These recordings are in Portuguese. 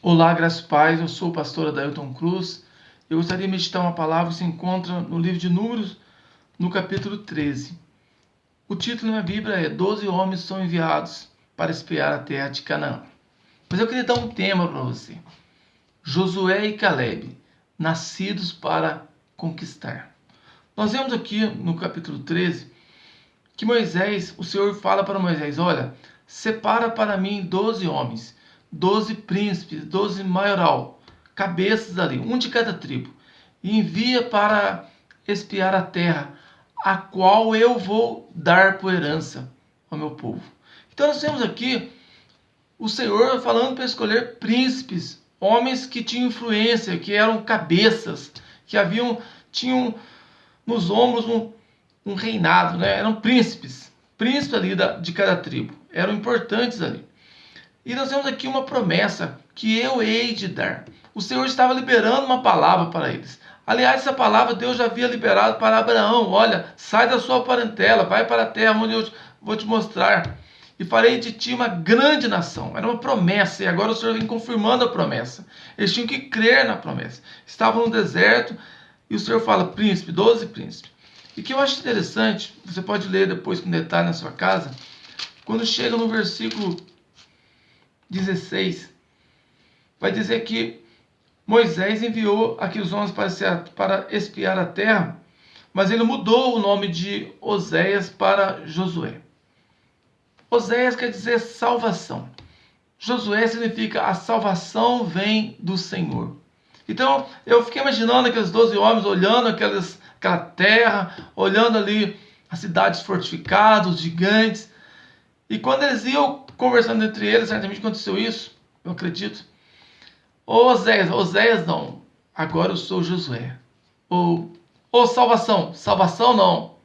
Olá, graças e paz, eu sou o pastor Adailton Cruz. Eu gostaria de meditar uma palavra que se encontra no livro de Números, no capítulo 13. O título na Bíblia é 12 homens são enviados para espiar a terra de Canaã. Mas eu queria dar um tema para você. Josué e Caleb, nascidos para conquistar. Nós vemos aqui no capítulo 13 que Moisés, o Senhor fala para Moisés, olha, separa para mim 12 homens, 12 príncipes, 12 maioral, cabeças ali, um de cada tribo, e envia para espiar a terra, a qual eu vou dar por herança ao meu povo. Então nós temos aqui o Senhor falando para escolher príncipes, homens que tinham influência, que eram cabeças, que tinham nos ombros um reinado, né? Eram príncipes ali de cada tribo, eram importantes ali. E nós temos aqui uma promessa que eu hei de dar. O Senhor estava liberando uma palavra para eles. Aliás, essa palavra Deus já havia liberado para Abraão. Olha, sai da sua parentela, vai para a terra onde eu vou te mostrar. E farei de ti uma grande nação. Era uma promessa e agora o Senhor vem confirmando a promessa. Eles tinham que crer na promessa. Estavam no deserto e o Senhor fala, príncipe, 12 príncipes. E que eu acho interessante, você pode ler depois com detalhe na sua casa, quando chega no versículo 16, vai dizer que Moisés enviou aqueles homens para espiar a terra, mas ele mudou o nome de Oséias para Josué. Oséias quer dizer salvação. Josué significa a salvação vem do Senhor. Então eu fiquei imaginando aqueles 12 homens olhando aquela terra, olhando ali as cidades fortificadas, os gigantes, e quando eles iam conversando entre eles, certamente aconteceu isso, eu acredito. Oséias não, agora eu sou Josué. Ou salvação não,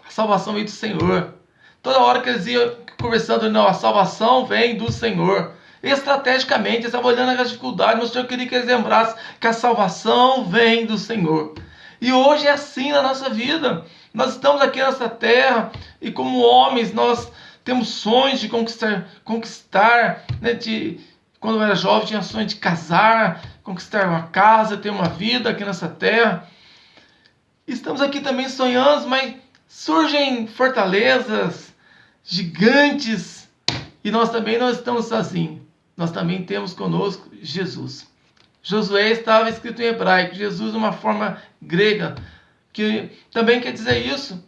a salvação vem do Senhor. Toda hora que eles iam conversando, não, a salvação vem do Senhor. Estrategicamente, eles estavam olhando as dificuldades, mas o Senhor queria que eles lembrassem que a salvação vem do Senhor. E hoje é assim na nossa vida. Nós estamos aqui nessa terra e como homens nós temos sonhos de conquistar, né? Quando eu era jovem tinha sonho de casar, conquistar uma casa, ter uma vida aqui nessa terra. Estamos aqui também sonhando, mas surgem fortalezas gigantes e nós também não estamos sozinhos. Nós também temos conosco Jesus. Josué estava escrito em hebraico, Jesus uma forma grega, que também quer dizer isso.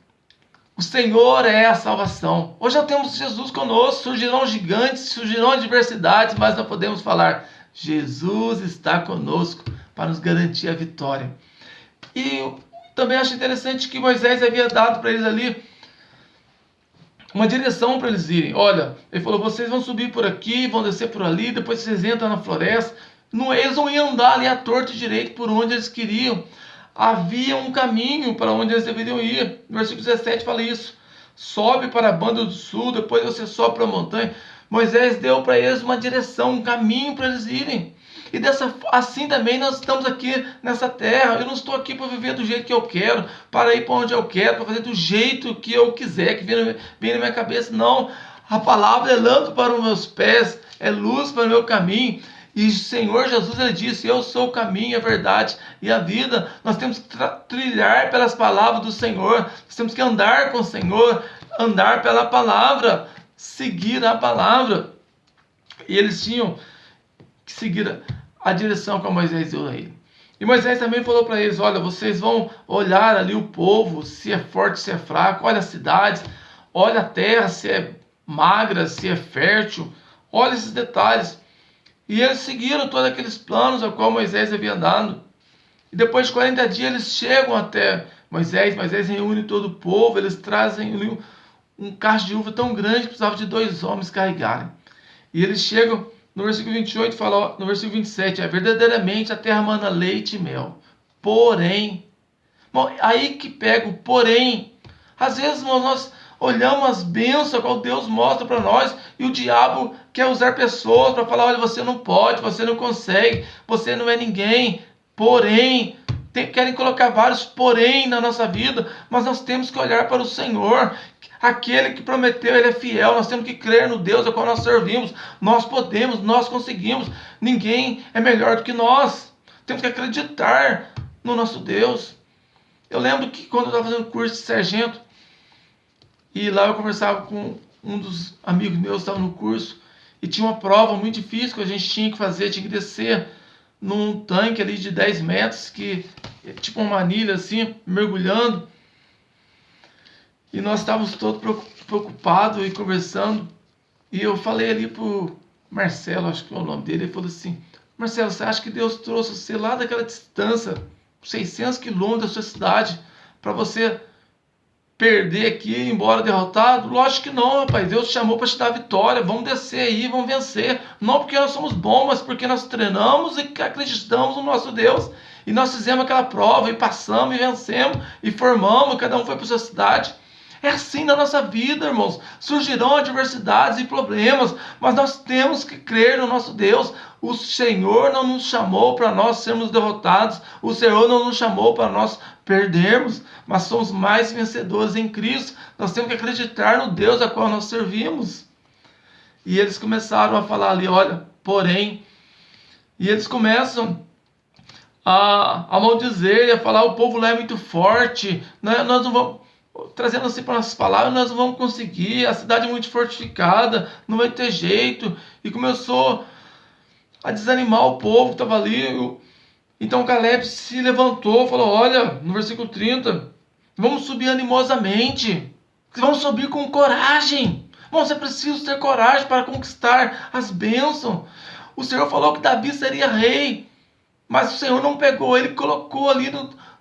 O Senhor é a salvação. Hoje já temos Jesus conosco, surgirão gigantes, surgirão adversidades, mas nós podemos falar, Jesus está conosco para nos garantir a vitória. E também acho interessante que Moisés havia dado para eles ali uma direção para eles irem. Olha, ele falou, vocês vão subir por aqui, vão descer por ali, depois vocês entram na floresta. Eles não iam andar ali à torta e direito por onde eles queriam. Havia um caminho para onde eles deveriam ir. No versículo 17 fala isso. Sobe para a banda do sul, depois você sobe para a montanha. Moisés deu para eles uma direção, um caminho para eles irem. E assim também nós estamos aqui nessa terra. Eu não estou aqui para viver do jeito que eu quero, para ir para onde eu quero, para fazer do jeito que eu quiser, que vem na minha cabeça. Não, a palavra é lâmpada para os meus pés, é luz para o meu caminho. E o Senhor Jesus, ele disse, eu sou o caminho, a verdade e a vida. Nós temos que trilhar pelas palavras do Senhor. Nós temos que andar com o Senhor, andar pela palavra, seguir a palavra. E eles tinham que seguir a direção que Moisés deu a ele. E Moisés também falou para eles, olha, vocês vão olhar ali o povo, se é forte, se é fraco. Olha as cidades, olha a terra, se é magra, se é fértil. Olha esses detalhes. E eles seguiram todos aqueles planos ao qual Moisés havia dado. E depois de 40 dias eles chegam até Moisés. Moisés reúne todo o povo. Eles trazem um cacho de uva tão grande que precisava de 2 homens carregarem. E eles chegam no versículo 28, fala no versículo 27, verdadeiramente a terra mana leite e mel. Porém, bom, aí que pega o porém. Às vezes nós olhamos as bênçãos que Deus mostra para nós e o diabo quer usar pessoas para falar, olha, você não pode, você não consegue, você não é ninguém. Porém, querem colocar vários porém na nossa vida, mas nós temos que olhar para o Senhor. Aquele que prometeu, Ele é fiel. Nós temos que crer no Deus ao qual nós servimos. Nós podemos, nós conseguimos. Ninguém é melhor do que nós. Temos que acreditar no nosso Deus. Eu lembro que quando eu estava fazendo curso de sargento, e lá eu conversava com um dos amigos meus que estava no curso, e tinha uma prova muito difícil que a gente tinha que fazer, tinha que descer num tanque ali de 10 metros, que tipo uma manilha assim, mergulhando. E nós estávamos todos preocupados e conversando. E eu falei ali pro Marcelo, acho que é o nome dele, ele falou assim: Marcelo, você acha que Deus trouxe você lá daquela distância, 600 quilômetros da sua cidade, para você perder aqui e ir embora derrotado? Lógico que não, rapaz. Deus te chamou para te dar vitória. Vamos descer aí, vamos vencer. Não porque nós somos bons, mas porque nós treinamos e acreditamos no nosso Deus. E nós fizemos aquela prova e passamos e vencemos e formamos, cada um foi para sua cidade. É assim na nossa vida, irmãos. Surgirão adversidades e problemas, mas nós temos que crer no nosso Deus. O Senhor não nos chamou para nós sermos derrotados. O Senhor não nos chamou para nós perdermos, mas somos mais vencedores em Cristo. Nós temos que acreditar no Deus a qual nós servimos. E eles começaram a falar ali, olha, porém, e eles começam a maldizer e a falar: o povo lá é muito forte, nós não vamos, trazendo assim para nossas palavras, nós não vamos conseguir, a cidade é muito fortificada, não vai ter jeito. E começou a desanimar o povo que estava ali. Então Caleb se levantou e falou: olha, no versículo 30, vamos subir animosamente, vamos subir com coragem. Bom, você precisa ter coragem para conquistar as bênçãos. O Senhor falou que Davi seria rei, mas o Senhor não pegou, Ele colocou ali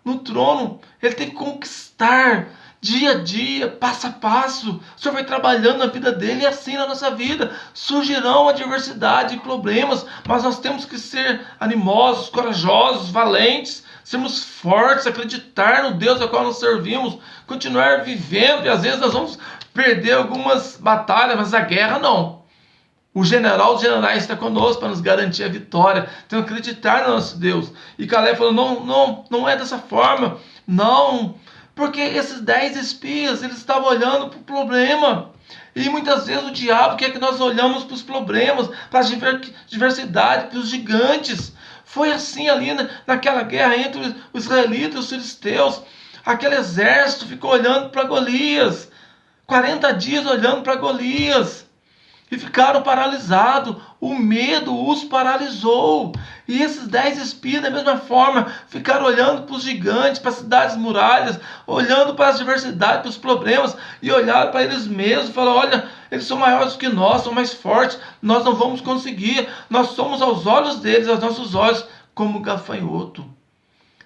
no trono. Ele teve que conquistar dia a dia, passo a passo. O Senhor vai trabalhando na vida dele, e assim na nossa vida. Surgirão adversidade e problemas, mas nós temos que ser animosos, corajosos, valentes, sermos fortes, acreditar no Deus ao qual nós servimos, continuar vivendo. E às vezes nós vamos perder algumas batalhas, mas a guerra não. O general dos generais está conosco para nos garantir a vitória. Temos que acreditar no nosso Deus. E Caleb falou: não é dessa forma. Não, porque esses 10 espias, eles estavam olhando para o problema. E muitas vezes o diabo quer que nós olhamos para os problemas, para a diversidade, para os gigantes. Foi assim ali naquela guerra entre os israelitas e os filisteus. Aquele exército ficou olhando para Golias. 40 dias olhando para Golias. E ficaram paralisados. O medo os paralisou. E esses 10 espias, da mesma forma, ficaram olhando para os gigantes, para as cidades muralhas, olhando para as diversidades, para os problemas, e olharam para eles mesmos e falaram: olha, eles são maiores do que nós, são mais fortes, nós não vamos conseguir. Nós somos aos olhos deles, aos nossos olhos, como gafanhoto.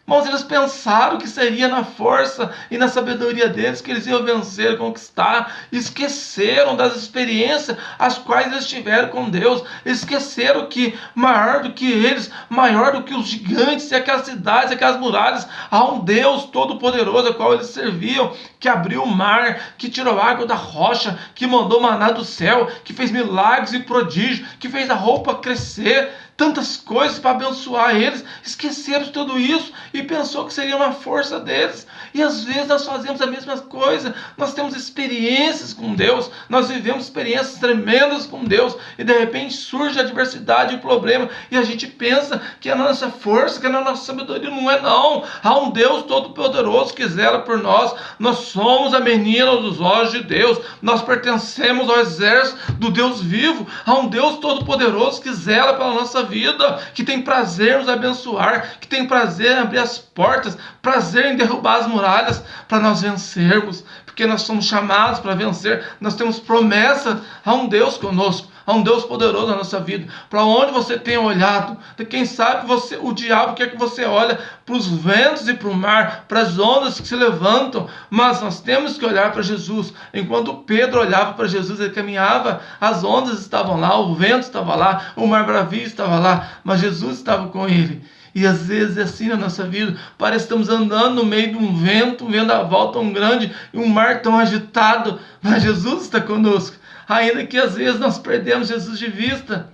Irmãos, eles pensaram que seria na força e na sabedoria deles que eles iam vencer, conquistar. Esqueceram das experiências as quais eles tiveram com Deus. Esqueceram que maior do que eles, maior do que os gigantes e aquelas cidades, aquelas muralhas, há um Deus todo-poderoso ao qual eles serviam, que abriu o mar, que tirou água da rocha, que mandou maná do céu, que fez milagres e prodígios, que fez a roupa crescer, tantas coisas para abençoar eles. Esqueceram de tudo isso e pensou que seria uma força deles. E às vezes nós fazemos a mesma coisa. Nós temos experiências com Deus, nós vivemos experiências tremendas com Deus, e de repente surge a adversidade e o problema, e a gente pensa que é na nossa força, que é na nossa sabedoria. Não é não. Há um Deus todo-poderoso que zela por nós. Nós somos a menina dos olhos de Deus. Nós pertencemos ao exército do Deus vivo. Há um Deus todo-poderoso que zela pela nossa vida, que tem prazer em nos abençoar, que tem prazer em abrir as portas, prazer em derrubar as muralhas para nós vencermos, porque nós somos chamados para vencer. Nós temos promessa a um Deus conosco, a um Deus poderoso na nossa vida. Para onde você tem olhado? Quem sabe o diabo quer que você olhe para os ventos e para o mar, para as ondas que se levantam, mas nós temos que olhar para Jesus. Enquanto Pedro olhava para Jesus, ele caminhava, as ondas estavam lá, o vento estava lá, o mar bravio estava lá, mas Jesus estava com ele. E às vezes é assim na nossa vida. Parece que estamos andando no meio de um vento, um vendaval tão grande e um mar tão agitado, mas Jesus está conosco. Ainda que às vezes nós perdemos Jesus de vista,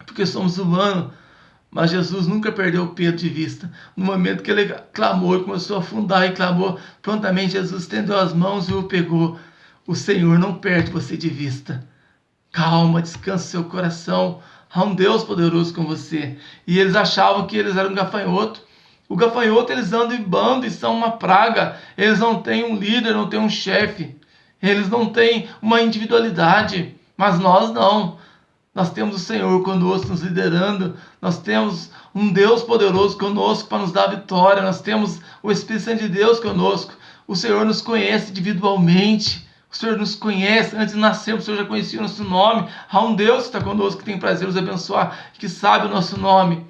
porque somos humanos, Mas Jesus nunca perdeu Pedro de vista. No momento que ele clamou e começou a afundar e clamou, prontamente Jesus estendeu as mãos e o pegou. O Senhor não perde você de vista. Calma, descanse seu coração. Há um Deus poderoso com você. E eles achavam que eles eram um gafanhoto. O gafanhoto, eles andam em bando e são uma praga. Eles não têm um líder, não têm um chefe. Eles não têm uma individualidade. Mas nós não. Nós temos o Senhor conosco, nos liderando. Nós temos um Deus poderoso conosco para nos dar vitória. Nós temos o Espírito Santo de Deus conosco. O Senhor nos conhece individualmente. O Senhor nos conhece. Antes de nascermos, o Senhor já conhecia o nosso nome. Há um Deus que está conosco, que tem prazer em nos abençoar, que sabe o nosso nome.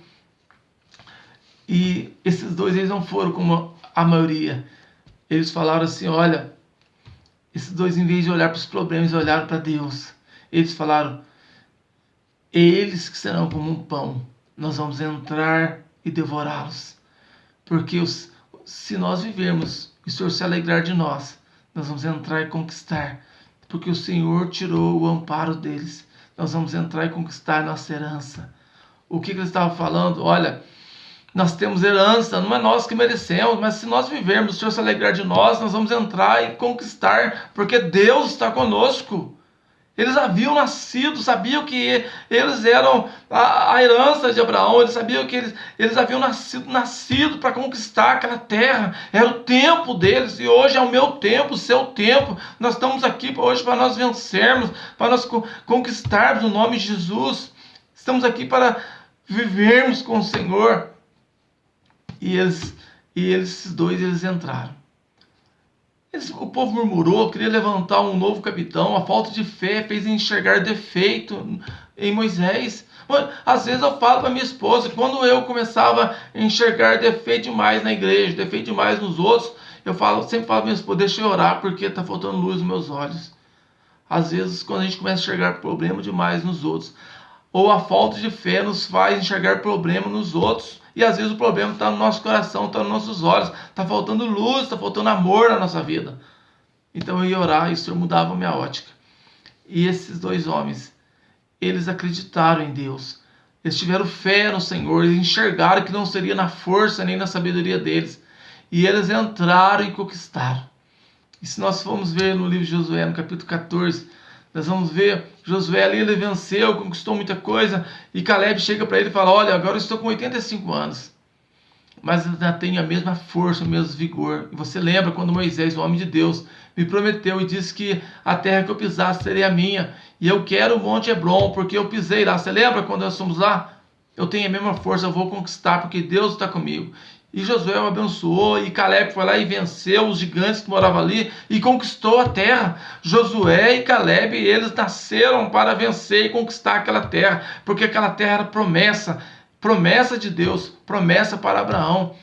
E esses dois, eles não foram como a maioria. Eles falaram assim, olha, esses dois, em vez de olhar para os problemas, olharam para Deus. Eles falaram, eles que serão como um pão, nós vamos entrar e devorá-los. Porque se nós vivermos e o Senhor se alegrar de nós, nós vamos entrar e conquistar. Porque o Senhor tirou o amparo deles. Nós vamos entrar e conquistar a nossa herança. O que eles estavam falando? Olha, nós temos herança, não é nós que merecemos, mas se nós vivermos, o Senhor se alegrar de nós, nós vamos entrar e conquistar, porque Deus está conosco. Eles haviam nascido, sabiam que eles eram a herança de Abraão, eles sabiam que eles haviam nascido para conquistar aquela terra, era o tempo deles, e hoje é o meu tempo, o seu tempo. Nós estamos aqui hoje para nós vencermos, para nós conquistarmos o nome de Jesus, estamos aqui para vivermos com o Senhor. E esses dois, eles entraram. O povo murmurou, queria levantar um novo capitão. A falta de fé fez enxergar defeito em Moisés. Às vezes eu falo para minha esposa, quando eu começava a enxergar defeito demais na igreja, defeito demais nos outros, sempre falo para minha esposa, deixa eu orar porque está faltando luz nos meus olhos. Às vezes, quando a gente começa a enxergar problema demais nos outros, ou a falta de fé nos faz enxergar problema nos outros, e às vezes o problema está no nosso coração, está nos nossos olhos, está faltando luz, está faltando amor na nossa vida. Então eu ia orar e o Senhor mudava a minha ótica. E esses dois homens, eles acreditaram em Deus, eles tiveram fé no Senhor, eles enxergaram que não seria na força nem na sabedoria deles, e eles entraram e conquistaram. E se nós formos ver no livro de Josué, no capítulo 14, nós vamos ver, Josué ali, ele venceu, conquistou muita coisa, e Caleb chega para ele e fala, olha, agora eu estou com 85 anos, mas ainda tenho a mesma força, o mesmo vigor. E você lembra quando Moisés, o homem de Deus, me prometeu e disse que a terra que eu pisasse seria minha, e eu quero o Monte Hebron, porque eu pisei lá. Você lembra quando nós fomos lá? Eu tenho a mesma força, eu vou conquistar, porque Deus está comigo. E Josué o abençoou, e Caleb foi lá e venceu os gigantes que moravam ali, e conquistou a terra. Josué e Caleb, eles nasceram para vencer e conquistar aquela terra, porque aquela terra era promessa, promessa de Deus, promessa para Abraão.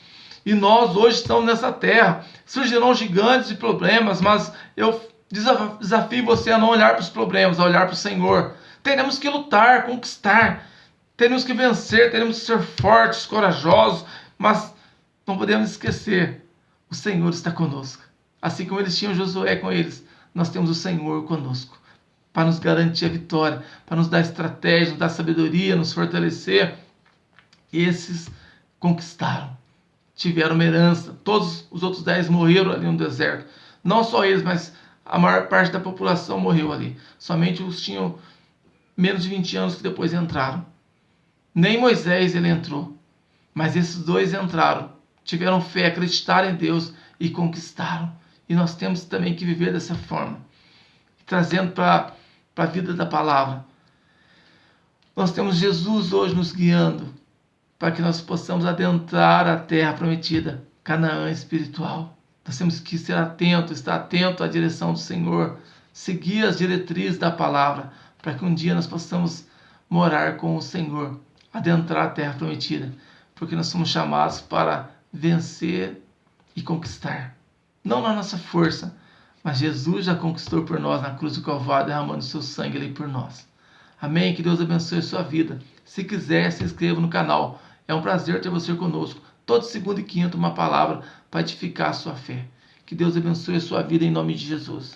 E nós hoje estamos nessa terra. Surgirão gigantes e problemas, mas eu desafio você a não olhar para os problemas, a olhar para o Senhor. Teremos que lutar, conquistar, teremos que vencer, teremos que ser fortes, corajosos, mas não podemos esquecer, o Senhor está conosco. Assim como eles tinham Josué com eles, nós temos o Senhor conosco, para nos garantir a vitória, para nos dar estratégia, nos dar sabedoria, nos fortalecer. Esses conquistaram, tiveram uma herança. Todos os outros 10 morreram ali no deserto. Não só eles, mas a maior parte da população morreu ali. Somente os tinham menos de 20 anos que depois entraram. Nem Moisés ele entrou, mas esses dois entraram. Tiveram fé, acreditaram em Deus e conquistaram. E nós temos também que viver dessa forma. Trazendo para a vida da palavra. Nós temos Jesus hoje nos guiando para que nós possamos adentrar a terra prometida, Canaã espiritual. Nós temos que ser atentos, estar atento à direção do Senhor, seguir as diretrizes da palavra, para que um dia nós possamos morar com o Senhor, adentrar a terra prometida, porque nós somos chamados para vencer e conquistar. Não na nossa força, mas Jesus já conquistou por nós na cruz do Calvário, derramando o seu sangue ali por nós. Amém? Que Deus abençoe a sua vida. Se quiser, se inscreva no canal. É um prazer ter você conosco. Todo segundo e quinto, uma palavra para edificar a sua fé. Que Deus abençoe a sua vida em nome de Jesus.